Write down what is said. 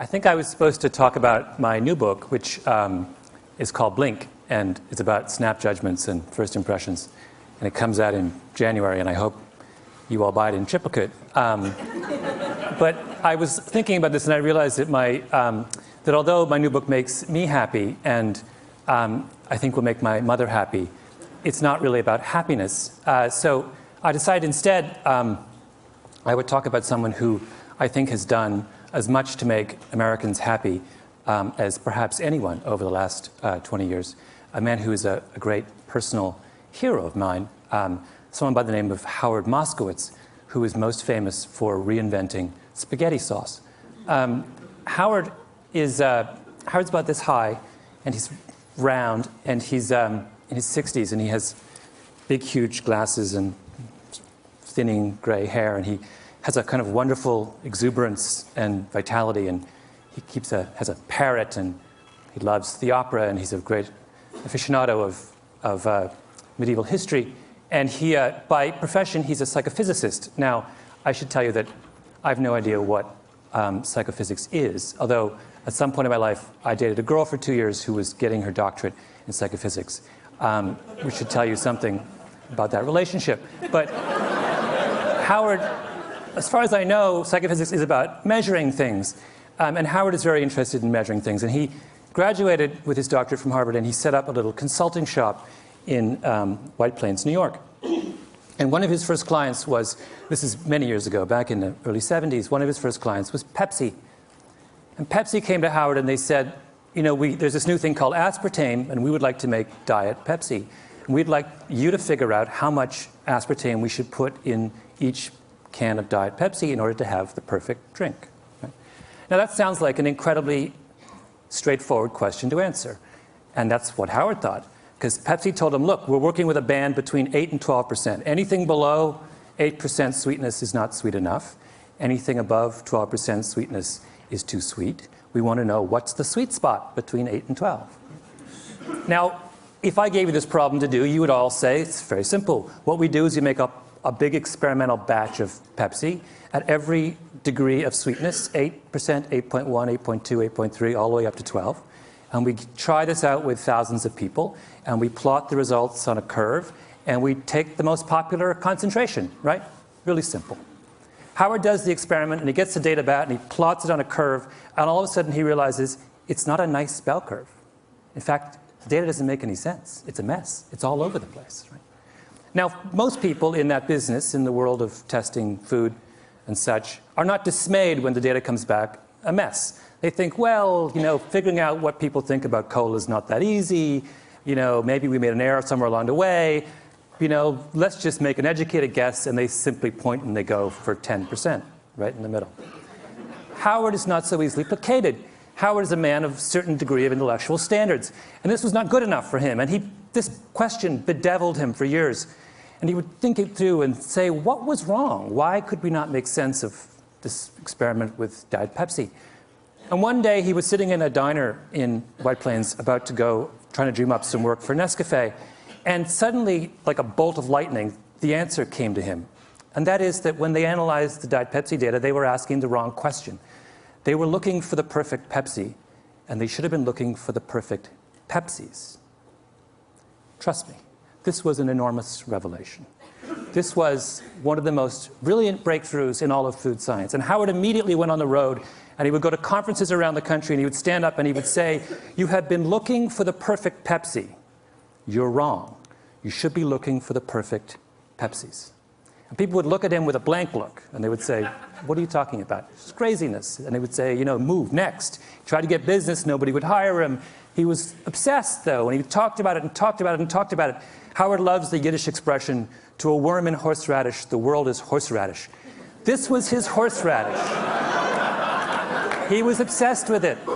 I think I was supposed to talk about my new book, which is called Blink, and it's about snap judgments and first impressions. And it comes out in January, and I hope you all buy it in triplicate. But I was thinking about this, and I realized that that although my new book makes me happy, and I think will make my mother happy, it's not really about happiness. So I decided instead I would talk about someone who I think has done as much to make Americans happy as perhaps anyone over the last 20 years. A man who is a great personal hero of mine, someone by the name of Howard Moskowitz, who is most famous for reinventing spaghetti sauce. Howard's about this high, and he's round, and he's in his 60s, and he has big, huge glasses and thinning gray hair, and he has a kind of wonderful exuberance and vitality, and he has a parrot, and he loves the opera, and he's a great aficionado of medieval history. And he, by profession, he's a psychophysicist. Now, I should tell you that I have no idea what psychophysics is, although at some point in my life, I dated a girl for 2 years who was getting her doctorate in psychophysics, which should tell you something about that relationship. But Howard, as far as I know, psychophysics is about measuring things. And Howard is very interested in measuring things. And he graduated with his doctorate from Harvard, and he set up a little consulting shop in White Plains, New York. And one of his first clients was, this is many years ago, back in the early 70s, one of his first clients was Pepsi. And Pepsi came to Howard and they said, you know, there's this new thing called aspartame, and we would like to make Diet Pepsi. And we'd like you to figure out how much aspartame we should put in each can of Diet Pepsi in order to have the perfect drink. Right? Now that sounds like an incredibly straightforward question to answer. And that's what Howard thought. Because Pepsi told him, look, we're working with a band between 8 and 12%. Anything below 8% sweetness is not sweet enough. Anything above 12% sweetness is too sweet. We want to know what's the sweet spot between 8 and 12. Now, if I gave you this problem to do, you would all say, it's very simple. What we do is you make up a big experimental batch of Pepsi at every degree of sweetness, 8%, 8.1, 8.2, 8.3, all the way up to 12. And we try this out with thousands of people, and we plot the results on a curve, and we take the most popular concentration, right? Really simple. Howard does the experiment, and he gets the data back, and he plots it on a curve, and all of a sudden he realizes it's not a nice bell curve. In fact, the data doesn't make any sense. It's a mess. It's all over the place, right? Now, most people in that business, in the world of testing food and such, are not dismayed when the data comes back a mess. They think, well, you know, figuring out what people think about cola is not that easy. You know, maybe we made an error somewhere along the way. You know, let's just make an educated guess, and they simply point and they go for 10%, right in the middle. Howard is not so easily placated. Howard is a man of a certain degree of intellectual standards, and this was not good enough for him, and this question bedeviled him for years. And he would think it through and say, what was wrong? Why could we not make sense of this experiment with Diet Pepsi? And one day he was sitting in a diner in White Plains about to go, trying to dream up some work for Nescafe. And suddenly, like a bolt of lightning, the answer came to him. And that is that when they analyzed the Diet Pepsi data, they were asking the wrong question. They were looking for the perfect Pepsi, and they should have been looking for the perfect Pepsis. Trust me, this was an enormous revelation. This was one of the most brilliant breakthroughs in all of food science. And Howard immediately went on the road, and he would go to conferences around the country, and he would stand up and he would say, you have been looking for the perfect Pepsi. You're wrong. You should be looking for the perfect Pepsis. And people would look at him with a blank look, and they would say, what are you talking about? It's craziness. And they would say, you know, move, next. He tried to get business, nobody would hire him. He was obsessed, though, and he talked about it and talked about it and talked about it. Howard loves the Yiddish expression, to a worm in horseradish, the world is horseradish. This was his horseradish. He was obsessed with it.